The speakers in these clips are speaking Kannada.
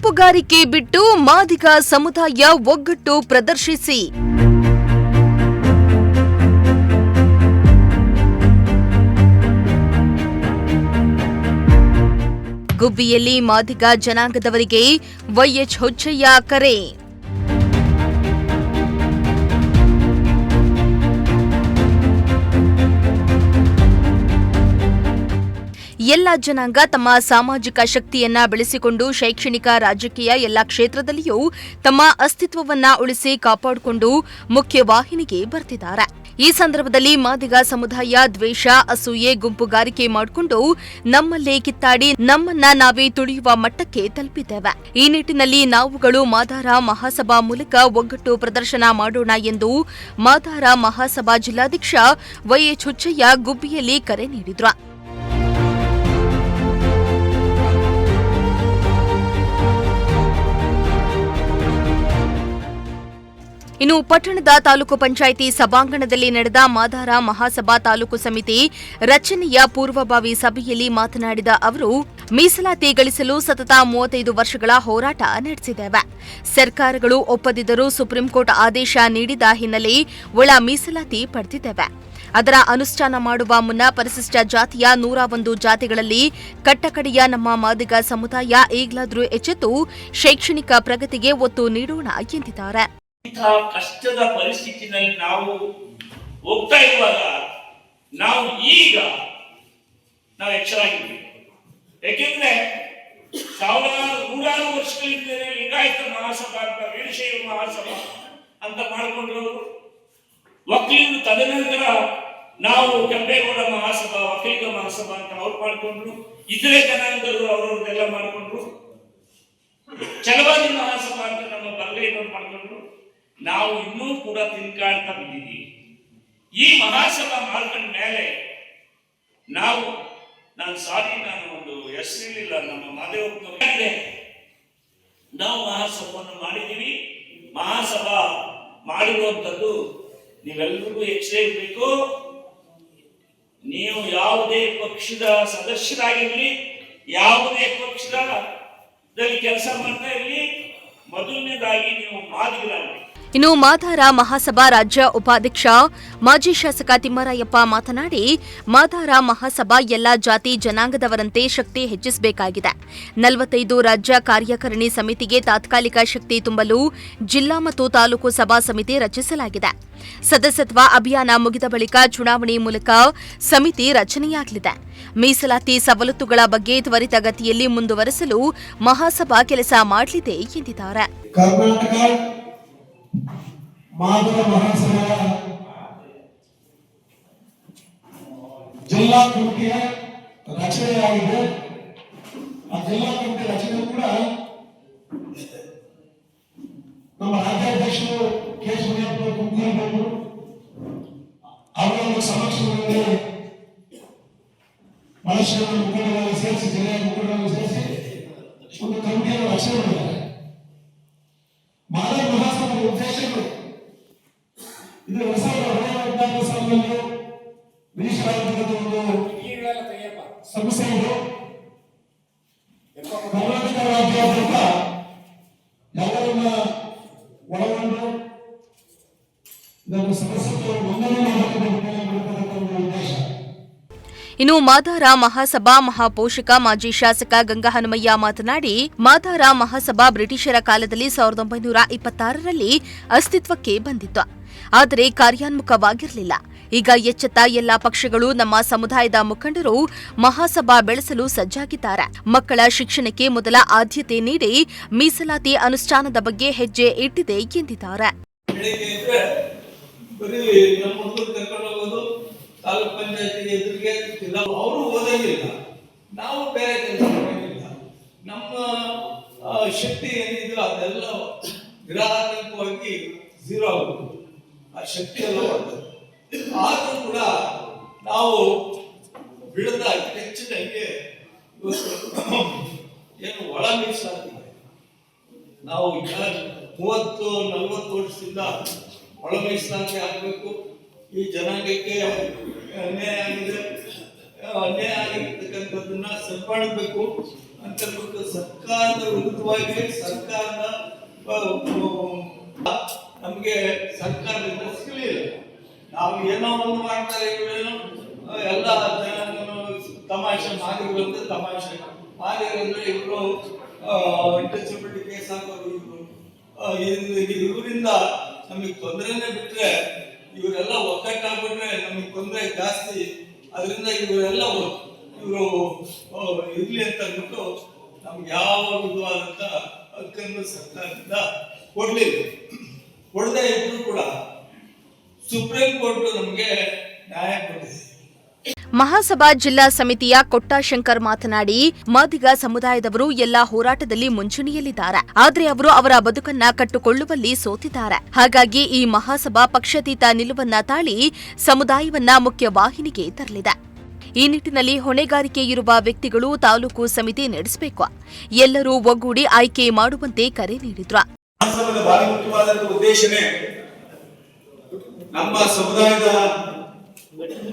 ಗುಂಪುಗಾರಿಕೆ ಬಿಟ್ಟು ಮಾದಿಗ ಸಮುದಾಯ ಒಗ್ಗಟ್ಟು ಪ್ರದರ್ಶಿಸಿ. ಗುಬ್ಬಿಯಲ್ಲಿ ಮಾದಿಗ ಜನಾಂಗದವರಿಗೆ ವೈಎಚ್ ಹುಚ್ಚಯ್ಯ ಕರೆ. ಎಲ್ಲ ಜನಾಂಗ ತಮ್ಮ ಸಾಮಾಜಿಕ ಶಕ್ತಿಯನ್ನ ಬೆಳೆಸಿಕೊಂಡು ಶೈಕ್ಷಣಿಕ ರಾಜಕೀಯ ಎಲ್ಲ ಕ್ಷೇತ್ರದಲ್ಲಿಯೂ ತಮ್ಮ ಅಸ್ತಿತ್ವವನ್ನ ಉಳಿಸಿ ಕಾಪಾಡಿಕೊಂಡು ಮುಖ್ಯವಾಹಿನಿಗೆ ಬರ್ತಿದ್ದಾರೆ. ಈ ಸಂದರ್ಭದಲ್ಲಿ ಮಾದಿಗ ಸಮುದಾಯ ದ್ವೇಷ, ಅಸೂಯೆ, ಗುಂಪುಗಾರಿಕೆ ಮಾಡಿಕೊಂಡು ನಮ್ಮಲ್ಲೇ ಕಿತ್ತಾಡಿ ನಮ್ಮನ್ನ ನಾವೇ ತುಳಿಯುವ ಮಟ್ಟಕ್ಕೆ ತಲುಪಿದ್ದೇವೆ. ಈ ನಿಟ್ಟಿನಲ್ಲಿ ನಾವುಗಳು ಮಾದಾರ ಮಹಾಸಭಾ ಮೂಲಕ ಒಗ್ಗಟ್ಟು ಪ್ರದರ್ಶನ ಮಾಡೋಣ ಎಂದು ಮಾದಾರ ಮಹಾಸಭಾ ಜಿಲ್ಲಾಧ್ಯಕ್ಷ ವೈಎಚ್ ಹುಚ್ಚಯ್ಯ ಗುಬ್ಬಿಯಲ್ಲಿ ಕರೆ ನೀಡಿದ್ರು. ಇನ್ನು ಪಟ್ಟಣದ ತಾಲೂಕು ಪಂಚಾಯಿತಿ ಸಭಾಂಗಣದಲ್ಲಿ ನಡೆದ ಮಾದಾರ ಮಹಾಸಭಾ ತಾಲೂಕು ಸಮಿತಿ ರಚನೆಯ ಪೂರ್ವಭಾವಿ ಸಭೆಯಲ್ಲಿ ಮಾತನಾಡಿದ ಅವರು, ಮೀಸಲಾತಿ ಗಳಿಸಲು ಸತತ 35 ವರ್ಷಗಳ ಹೋರಾಟ ನಡೆಸಿದ್ದೇವೆ. ಸರ್ಕಾರಗಳು ಒಪ್ಪದಿದ್ದರೂ ಸುಪ್ರೀಂಕೋರ್ಟ್ ಆದೇಶ ನೀಡಿದ ಹಿನ್ನೆಲೆ ಒಳ ಮೀಸಲಾತಿ ಪಡೆದಿದ್ದೇವೆ. ಅದರ ಅನುಷ್ಠಾನ ಮಾಡುವ ಮುನ್ನ ಪರಿಶಿಷ್ಟ ಜಾತಿಯ 101 ಜಾತಿಗಳಲ್ಲಿ ಕಟ್ಟಕಡೆಯ ನಮ್ಮ ಮಾದಿಗ ಸಮುದಾಯ ಈಗಲಾದರೂ ಎಚ್ಚೆತ್ತು ಶೈಕ್ಷಣಿಕ ಪ್ರಗತಿಗೆ ಒತ್ತು ನೀಡೋಣ ಎಂದಿದ್ದಾರೆ. ಇಂತಹ ಕಷ್ಟದ ಪರಿಸ್ಥಿತಿನಲ್ಲಿ ನಾವು ಹೋಗ್ತಾ ಇರುವಾಗ ನಾವು ಎಚ್ಚರಾಗಿದ್ದೀವಿ. ಯಾಕೆಂದ್ರೆ ನೂರಾರು ವರ್ಷಗಳಿಂದ ಲಿಂಗಾಯತ ಮಹಾಸಭಾ ಅಂತ, ವೀರಶೈವ ಮಹಾಸಭಾ ಅಂತ ಮಾಡಿಕೊಂಡ್ರು. ಒಕ್ಕಲಿಗರು ತದನಂತರ ನಾವು ಕೆಂಪೇಗೌಡ ಮಹಾಸಭಾ, ಒಕ್ಕಲಿಗ ಮಹಾಸಭಾ ಅಂತ ಅವ್ರು ಮಾಡಿಕೊಂಡ್ರು. ಇತರೆ ಜನಾಂಗದವರು ಅವರವ್ರನ್ನೆಲ್ಲ ಮಾಡಿಕೊಂಡ್ರು. ಚಲವಾದಿ ಮಹಾಸಭಾ ಅಂತ ನಮ್ಮ ಬಲಗೈನವ್ರು ಮಾಡಿಕೊಂಡ್ರು. ನಾವು ಇನ್ನೂ ಕೂಡ ತಿನ್ಕಾಡ್ತಾ ಬಿಟ್ಟಿದ್ದೀವಿ. ಈ ಮಹಾಸಭಾ ಮಾಡ್ಕೊಂಡ ಮೇಲೆ ನಾನು ಒಂದು ಹೆಸರಿಲ್ಲ, ನಮ್ಮ ಮಾದೇವಪ್ಪನವರಿಗೆ ನಾವು ಮಹಾಸಭಾವನ್ನು ಮಾಡಿದ್ದೀವಿ. ಮಹಾಸಭಾ ಮಾಡಿರುವಂಥದ್ದು ನೀವೆಲ್ಲರಿಗೂ ಎಚ್ಚರ ಇರಬೇಕು. ನೀವು ಯಾವುದೇ ಪಕ್ಷದ ಸದಸ್ಯರಾಗಿರಲಿ, ಯಾವುದೇ ಪಕ್ಷದಲ್ಲಿ ಕೆಲಸ ಮಾಡ್ತಾ ಇರಲಿ, ಮೊದಲನೇದಾಗಿ ನೀವು ಮಾದಿಗರಾಗಲಿ. ಇನ್ನು ಮಾದಾರ ಮಹಾಸಭಾ ರಾಜ್ಯ ಉಪಾಧ್ಯಕ್ಷ ಮಾಜಿ ಶಾಸಕ ತಿಮ್ಮರಾಯಪ್ಪ ಮಾತನಾಡಿ, ಮಾದಾರ ಮಹಾಸಭಾ ಎಲ್ಲಾ ಜಾತಿ ಜನಾಂಗದವರಂತೆ ಶಕ್ತಿ ಹೆಚ್ಚಿಸಬೇಕಾಗಿದೆ. 45 ರಾಜ್ಯ ಕಾರ್ಯಕಾರಿಣಿ ಸಮಿತಿಗೆ ತಾತ್ಕಾಲಿಕ ಶಕ್ತಿ ತುಂಬಲು ಜಿಲ್ಲಾ ಮತ್ತು ತಾಲೂಕು ಸಭಾ ಸಮಿತಿ ರಚಿಸಲಾಗಿದೆ. ಸದಸ್ಯತ್ವ ಅಭಿಯಾನ ಮುಗಿದ ಬಳಿಕ ಚುನಾವಣೆ ಮೂಲಕ ಸಮಿತಿ ರಚನೆಯಾಗಲಿದೆ. ಮೀಸಲಾತಿ ಸವಲತ್ತುಗಳ ಬಗ್ಗೆ ತ್ವರಿತಗತಿಯಲ್ಲಿ ಮುಂದುವರೆಸಲು ಮಹಾಸಭಾ ಕೆಲಸ ಮಾಡಲಿದೆ ಎಂದಿದ್ದಾರೆ. ಮಾದಾರ ಮಹಾಸಭಾ ಜಿಲ್ಲಾ ಕಮಿಟಿಯ ರಚನೆಯಾಗಿದೆ. ಆ ಜಿಲ್ಲಾ ಕಮಿಟಿ ರಚನೆ ಕೂಡ ನಮ್ಮ ರಾಜ್ಯಾಧ್ಯಕ್ಷರು ಕೆ. ಸುನೀಲ್ ಕುಮಾರ್ ಅವರ ಸಮಕ್ಷಮದಲ್ಲಿ ಮನುಷ್ಯರ ಮುಖಂಡರಲ್ಲಿ ಸೇರಿಸಿ, ಜಿಲ್ಲೆಯ ಮುಖಂಡರಲ್ಲಿ ಸೇರಿಸಿ ಒಂದು ಕಮಿಟಿಯನ್ನು ರಚನೆ ಮಾಡಿದ್ದಾರೆ. ಮಾದಾರ ಮಹಾಸಭಾ ಉದ್ದೇಶಗಳು ಇದು 2014 ಸಾಲಿನಲ್ಲಿ ಮೀಸಲಾತಿಗಳ ಒಂದು ಸಮಸ್ಯೆ ಇದೆ. ಕರ್ನಾಟಕ ರಾಜ್ಯಾದ್ಯಂತ ಎಲ್ಲರನ್ನ ಒಳಗೊಂಡು ಇದನ್ನು ಸದಸ್ಯತ್ವ ನೋಂದಣಿ ಮಾಡಬೇಕೆಂಬ ಉದ್ದೇಶ. ಇನ್ನು ಮಾದಾರ ಮಹಾಸಭಾ ಮಹಾಪೋಷಕ ಮಾಜಿ ಶಾಸಕ ಗಂಗಾಹನುಮಯ್ಯ ಮಾತನಾಡಿ, ಮಾದಾರ ಮಹಾಸಭಾ ಬ್ರಿಟಿಷರ ಕಾಲದಲ್ಲಿ 1926ರಲ್ಲಿ ಅಸ್ತಿತ್ವಕ್ಕೆ ಬಂದಿತ್ತು. ಆದರೆ ಕಾರ್ಯೋನ್ಮುಖವಾಗಿರಲಿಲ್ಲ. ಈಗ ಎಚ್ಚೆತ್ತ ಎಲ್ಲಾ ಪಕ್ಷಗಳು, ನಮ್ಮ ಸಮುದಾಯದ ಮುಖಂಡರು ಮಹಾಸಭಾ ಬೆಳೆಸಲು ಸಜ್ಜಾಗಿದ್ದಾರೆ. ಮಕ್ಕಳ ಶಿಕ್ಷಣಕ್ಕೆ ಮೊದಲ ಆದ್ಯತೆ ನೀಡಿ ಮೀಸಲಾತಿ ಅನುಷ್ಠಾನದ ಬಗ್ಗೆ ಹೆಜ್ಜೆ ಇಟ್ಟಿದೆ ಎಂದಿದ್ದಾರೆ. ತಾಲೂಕ್ ಪಂಚಾಯತಿಗೆ ಎದುರಿಗೆ ಅವರು ಓದಂಗಿಲ್ಲ, ನಾವು ಬೇರೆ ಕೆಲಸ ಮಾಡೋಂಗಿಲ್ಲ. ನಮ್ಮ ಶಕ್ತಿ ಏನಿದೆ ಅದೆಲ್ಲ ಗ್ರಾಹಕವಾಗಿ ಝೀರೋ ಆಗುತ್ತೆ. ಆ ಶಕ್ತಿ ಎಲ್ಲ ಬರ್ತದೆ. ಆದರೂ ಕೂಡ ನಾವು ಬಿಡದ ಹೆಚ್ಚಿನಗೆ ಏನು ಒಳ ಮೀಸಲಾತಿ ನಾವು 30-40 ವರ್ಷದಿಂದ ಒಳ ಮೀಸಲಾತಿ ಆಗಬೇಕು. ಈ ಜನಾಂಗಕ್ಕೆ ಅನ್ಯಾಯ ಆಗಿರ್ತಕ್ಕಂಥದ್ದನ್ನ ಸರಿಪಡಿಸಬೇಕು ಅಂತಂದ್ಬಿಟ್ಟು ಸರ್ಕಾರದ ವಿರುದ್ಧವಾಗಿ ಸರ್ಕಾರದ ನಮ್ಗೆ ಸರ್ಕಾರದಿಂದ ಸಿಗಲಿಲ್ಲ. ನಾವು ಏನೋ ಒಂದು ಮಾಡ್ತಾರೆ ಇವರೇನು ಎಲ್ಲ ತಮಾಷೆ ಮಾಡಿದ್ರು ಅಂತ ತಮಾಷೆ ಮಾಡಿದ್ರೆ ಇವರು ಡಿಸಬಿಲಿಟಿ ಕೇಸ್ ಹಾಕೋರು ಇವರಿಂದ ನಮಗೆ ತೊಂದರೆನೇ ಬಿಟ್ರೆ ಇವರೆಲ್ಲ ಒಗ್ಗಟ್ಟಾಗ್ಬಿಟ್ರೆ ನಮಗೆ ತೊಂದರೆ ಜಾಸ್ತಿ. ಅದರಿಂದ ಇವರು ಇರ್ಲಿ ಅಂತ ಅಂದ್ಬಿಟ್ಟು ನಮ್ಗೆ ಯಾವ ವಿಧವಾದಂತ ಹಕ್ಕನ್ನು ಸರ್ಕಾರದಿಂದ ಕೊಡದೇ ಇದ್ರು ಕೂಡ ಸುಪ್ರೀಂ ಕೋರ್ಟ್ ನಮಗೆ ನ್ಯಾಯ ಕೊಟ್ಟಿದೆ. ಮಹಾಸಭಾ ಜಿಲ್ಲಾ ಸಮಿತಿಯ ಕೊಟ್ಟಾಶಂಕರ್ ಮಾತನಾಡಿ, ಮಾದಿಗ ಸಮುದಾಯದವರು ಎಲ್ಲಾ ಹೋರಾಟದಲ್ಲಿ ಮುಂಚೂಣಿಯಲ್ಲಿದ್ದಾರೆ. ಆದರೆ ಅವರು ಅವರ ಬದುಕನ್ನ ಕಟ್ಟುಕೊಳ್ಳುವಲ್ಲಿ ಸೋತಿದ್ದಾರೆ. ಹಾಗಾಗಿ ಈ ಮಹಾಸಭಾ ಪಕ್ಷಾತೀತ ನಿಲುವನ್ನ ತಾಳಿ ಸಮುದಾಯವನ್ನ ಮುಖ್ಯ ವಾಹಿನಿಗೆ ತರಲಿದೆ. ಈ ನಿಟ್ಟಿನಲ್ಲಿ ಹೊಣೆಗಾರಿಕೆ ಇರುವ ವ್ಯಕ್ತಿಗಳು ತಾಲೂಕು ಸಮಿತಿ ನಡೆಸಬೇಕು. ಎಲ್ಲರೂ ಒಗ್ಗೂಡಿ ಆಯ್ಕೆ ಮಾಡುವಂತೆ ಕರೆ ನೀಡಿದ್ರು. ಉದ್ದೇಶನೇ ನಮ್ಮ ಸಮುದಾಯದ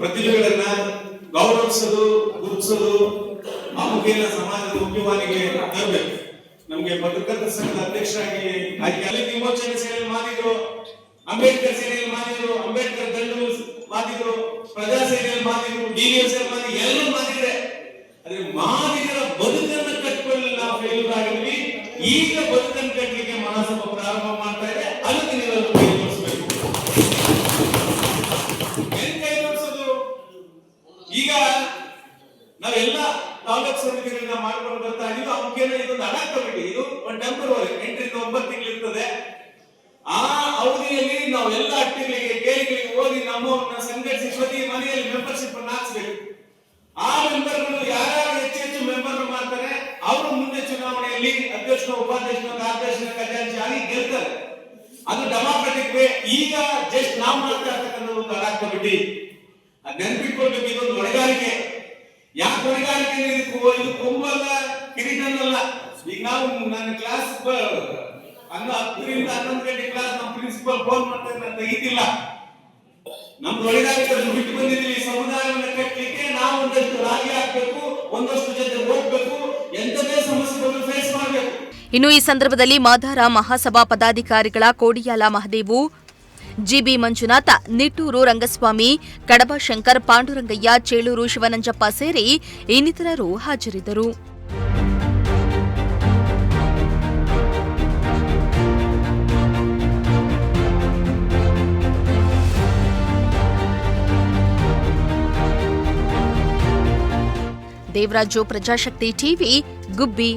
ಪ್ರತಿಭೆಗಳನ್ನ ಗೌರವಿಸೋದು, ಗುರುತಿಸೋದು, ಆ ಮುಖೇನ ಸಮಾಜದ ಮುಖ್ಯವಾಹಿನಿಗೆ ತರಬೇಕು. ನಮ್ಗೆ ಪತ್ರಕರ್ತರ ಸಂಘದ ಅಧ್ಯಕ್ಷರಾಗಿ ದಲಿತ ವಿಮೋಚನೆ ಸೇನೆಯಲ್ಲಿ ಮಾದಿದ್ರು, ಅಂಬೇಡ್ಕರ್ ಸೇನೆಯಲ್ಲಿ ಮಾದಿದ್ರು, ಅಂಬೇಡ್ಕರ್ ದಂಡು ಮಾದಿದ್ರು, ಪ್ರಜಾ ಸೇನೆಯಲ್ಲಿ ಮಾದಿದ್ರು, DVS ಮಾದಿದ್ರು, ಎಲ್ಲರೂ ಮಾದಿದ್ರೆ. ಆದ್ರೆ ಮಾದಿಗರ ಬದುಕನ್ನು ಕಟ್ಟಿಕೊಳ್ಳಲು ನಾವು ಫೇಲ್ಯೂರ್ ಆಗಿದ್ವಿ. ಈಗ ಬದುಕನ್ನು ಕಟ್ಟಲಿಕ್ಕೆ ಮಹಾಸಭಾ ಪ್ರಾರಂಭ ಮಾಡ್ತಾ ಇದೆ. ಅದಕ್ಕೆ ನೀವೆಲ್ಲರೂ ಕೈ ಜೋಡಿಸಬೇಕು. ಈಗ ನಾವೆಲ್ಲ ತಾಲೂಕು ಸಮಿತಿಗಳನ್ನ ಮಾಡ್ಕೊಂಡು ಬರ್ತಾ ಇದೀವಿ. ಅವಕ್ಕೇನ ಇದೊಂದು ಅಡಾಕ್ ಕಮಿಟಿ, ಇದು ಒಂದು ಟೆಂಪರರಿ 8 ರಿಂದ 9 ತಿಂಗಳು ಇರ್ತದೆ. ಆ ಅವಧಿಯಲ್ಲಿ ನಾವೆಲ್ಲ ಅಟ್ಟಿಗಳಿಗೆ ಕೇಳಿಗಳಿಗೆ ಹೋಗಿ ನಮ್ಮವ್ರನ್ನ ಸಂಘಟಿಸಿ ಪ್ರತಿ ಮನೆಯಲ್ಲಿ ಮೆಂಬರ್ಶಿಪ್ ಅನ್ನು ಹಾಕ್ಸ್ಬೇಕು. ಆ ಮೆಂಬರ್ಗಳು ಯಾರ್ಯಾರು ಹೆಚ್ಚು ಮೆಂಬರ್ ಮಾಡ್ತಾರೆ ಅವರು ಮುಂದೆ ಚುನಾವಣೆಯಲ್ಲಿ ಅಧ್ಯಕ್ಷ, ಉಪಾಧ್ಯಕ್ಷ, ಕಾರ್ಯದರ್ಶಿ, ಖಜಾಂಚಿ ಆಗಿ ಗೆಲ್ತಾರೆ. ಅದು ಡೆಮಾಕ್ರೆಟಿಕ್ ವೇ. ಈಗ ಜಸ್ಟ್ ನಾವು ಮಾಡ್ತಾ ಇರ್ತಕ್ಕಂಥ ಒಂದು ಅಡಾಕ್ ಕಮಿಟಿ ನೆನಪಿಟ್ಕೊಳ್ಬೇಕು. ಇದೊಂದು ಹೊಣೆಗಾರಿಕೆ. ಯಾಕೆ ಹೊಣೆಗಾರಿಕೆ? ಇದು ಕೊಂಬಲ್ಲ, ಕಿರೀಟನಲ್ಲ. ಈಗ ನಾವು ನನ್ನ ಕ್ಲಾಸ್ 10 ರಿಂದ 11 ಗಂಟೆ ಕ್ಲಾಸ್ ನಮ್ಮ ಪ್ರಿನ್ಸಿಪಲ್ ಫೋನ್ ಮಾಡ್ತಾರೆ, ನಾನು ತೆಗಿತಿಲ್ಲ. ನಮ್ದು ಹೊಣೆಗಾರಿಕೆ ಬಿಟ್ಟು ಬಂದಿದ್ದೀವಿ. ಸಮುದಾಯವನ್ನು ಕಟ್ಟಲಿಕ್ಕೆ ನಾವು ಒಂದಷ್ಟು ರಾಗಿ ಹಾಕ್ಬೇಕು, ಒಂದಷ್ಟು ಜೊತೆ ಹೋಗ್ಬೇಕು, ಎಂತದೇ ಸಮಸ್ಯೆಗಳನ್ನು ಫೇಸ್ ಮಾಡಬೇಕು. ಇನ್ನು ಈ ಸಂದರ್ಭದಲ್ಲಿ ಮಾದಾರ ಮಹಾಸಭಾ ಪದಾಧಿಕಾರಿಗಳ ಕೋಡಿಯಾಲ ಮಹದೇವು, ಜಿಬಿ ಮಂಜುನಾಥ, ನಿಟ್ಟೂರು ರಂಗಸ್ವಾಮಿ, ಕಡಬ ಶಂಕರ್, ಪಾಂಡುರಂಗಯ್ಯ, ಚೇಳೂರು ಶಿವನಂಜಪ್ಪ ಸೇರಿ ಇನ್ನಿತರರು ಹಾಜರಿದ್ದರು. ದೇವರಾಜು, ಪ್ರಜಾಶಕ್ತಿ ಟಿವಿ, ಗುಬ್ಬಿ.